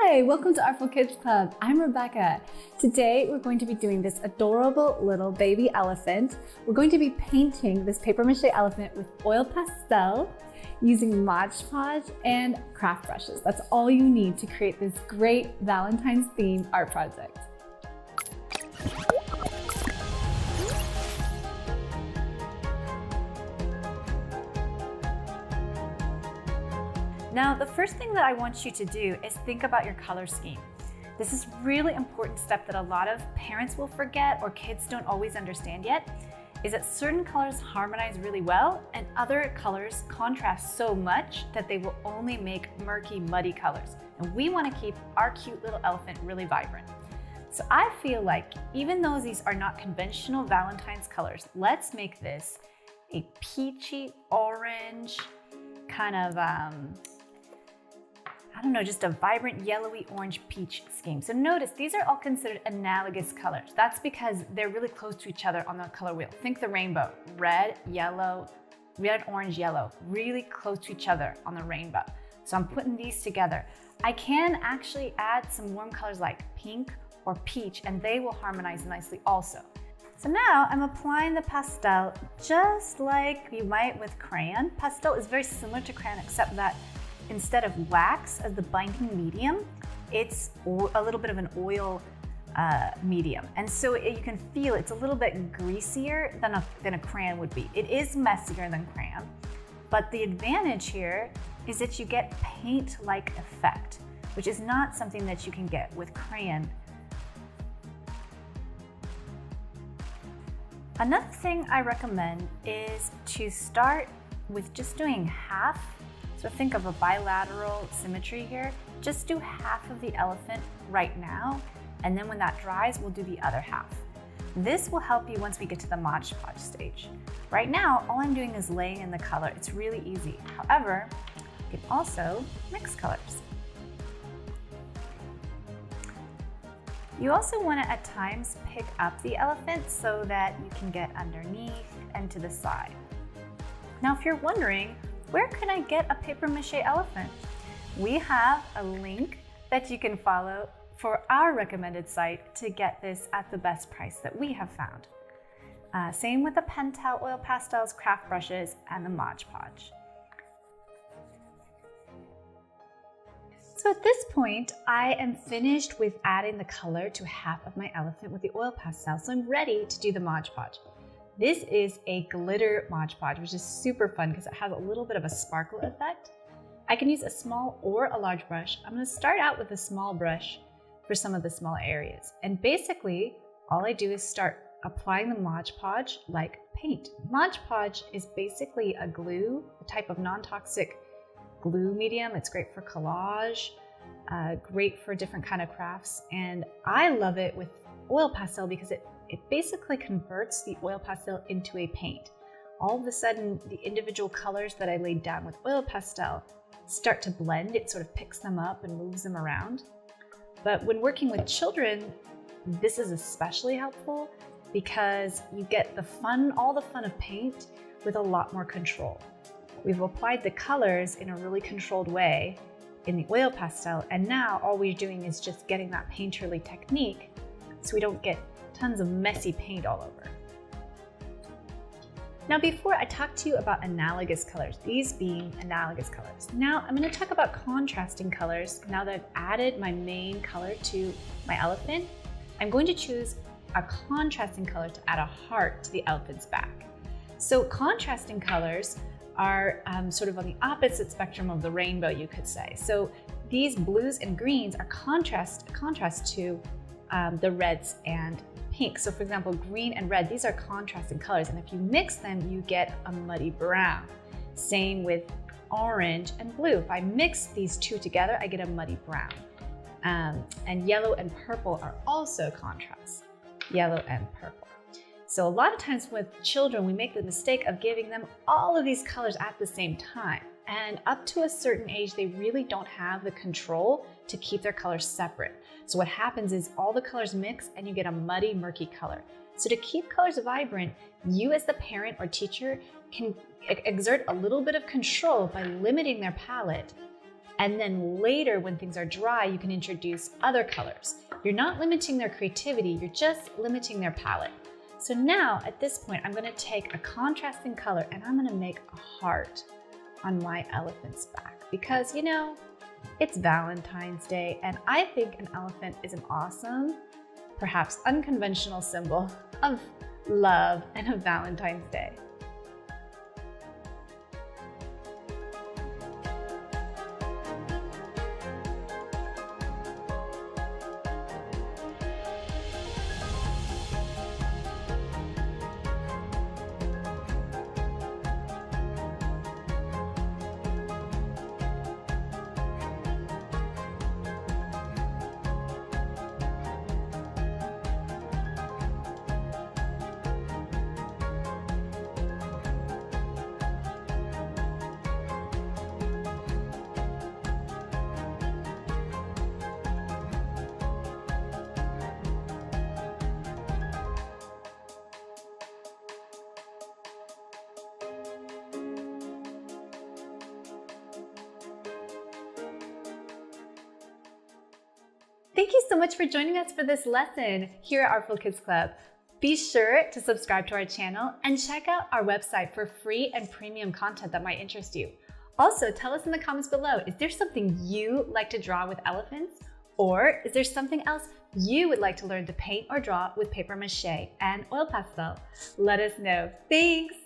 Hi, welcome to Artful Kids Club. I'm Rebecca. Today we're going to be doing this adorable little baby elephant. We're going to be painting this paper mache elephant with oil pastel using Mod Podge and craft brushes. That's all you need to create this great Valentine's themed art project. Now, the first thing that I want you to do is think about your color scheme. This is a really important step that a lot of parents will forget or kids don't always understand yet, is that certain colors harmonize really well and other colors contrast so much that they will only make murky, muddy colors. And we want to keep our cute little elephant really vibrant. So I feel like even though these are not conventional Valentine's colors, let's make this a peachy orange kind of, just a vibrant yellowy orange peach scheme. So notice these are all considered analogous colors. That's because they're really close to each other on the color wheel. Think the rainbow, red, orange, yellow, really close to each other on the rainbow. So I'm putting these together. I can actually add some warm colors like pink or peach and they will harmonize nicely also. So now I'm applying the pastel just like you might with crayon. Pastel is very similar to crayon except that instead of wax as the binding medium, it's a little bit of an oil medium. And so you can feel it's a little bit greasier than a crayon would be. It is messier than crayon, but the advantage here is that you get paint-like effect, which is not something that you can get with crayon. Another thing I recommend is to start with just doing half. So think of a bilateral symmetry here. Just do half of the elephant right now, and then when that dries, we'll do the other half. This will help you once we get to the Mod Podge stage. Right now, all I'm doing is laying in the color. It's really easy. However, you can also mix colors. You also want to at times pick up the elephant so that you can get underneath and to the side. Now, if you're wondering, where can I get a paper mache elephant? We have a link that you can follow for our recommended site to get this at the best price that we have found. Same with the Pentel oil pastels, craft brushes, and the Mod Podge. So at this point, I am finished with adding the color to half of my elephant with the oil pastel, so I'm ready to do the Mod Podge. This is a glitter Mod Podge, which is super fun because it has a little bit of a sparkle effect. I can use a small or a large brush. I'm going to start out with a small brush for some of the small areas. And basically, all I do is start applying the Mod Podge like paint. Mod Podge is basically a glue, a type of non-toxic glue medium. It's great for collage, great for different kind of crafts. And I love it with oil pastel because it basically converts the oil pastel into a paint. All of a sudden, the individual colors that I laid down with oil pastel start to blend. It sort of picks them up and moves them around. But when working with children, this is especially helpful because you get all the fun of paint with a lot more control. We've applied the colors in a really controlled way in the oil pastel, and now all we're doing is just getting that painterly technique so we don't get tons of messy paint all over. Now, before I talk to you about analogous colors, these being analogous colors, now I'm going to talk about contrasting colors. Now that I've added my main color to my elephant, I'm going to choose a contrasting color to add a heart to the elephant's back. So contrasting colors are sort of on the opposite spectrum of the rainbow, you could say. So these blues and greens are contrast to the reds and pink. So for example, green and red, these are contrasting colors. And if you mix them, you get a muddy brown. Same with orange and blue. If I mix these two together, I get a muddy brown. And yellow and purple are also contrasts, yellow and purple. So a lot of times with children, we make the mistake of giving them all of these colors at the same time. And up to a certain age, they really don't have the control to keep their colors separate. So what happens is all the colors mix and you get a muddy, murky color. So to keep colors vibrant, you as the parent or teacher can exert a little bit of control by limiting their palette And then later, when things are dry, you can introduce other colors. You're not limiting their creativity, you're just limiting their palette. So now, at this point, I'm gonna take a contrasting color and I'm gonna make a heart on my elephant's back. Because, you know, it's Valentine's Day, and I think an elephant is an awesome, perhaps unconventional symbol of love and of Valentine's Day. Thank you so much for joining us for this lesson here at Artful Kids Club. Be sure to subscribe to our channel and check out our website for free and premium content that might interest you. Also, tell us in the comments below, is there something you like to draw with elephants? Or is there something else you would like to learn to paint or draw with paper mache and oil pastel? Let us know. Thanks!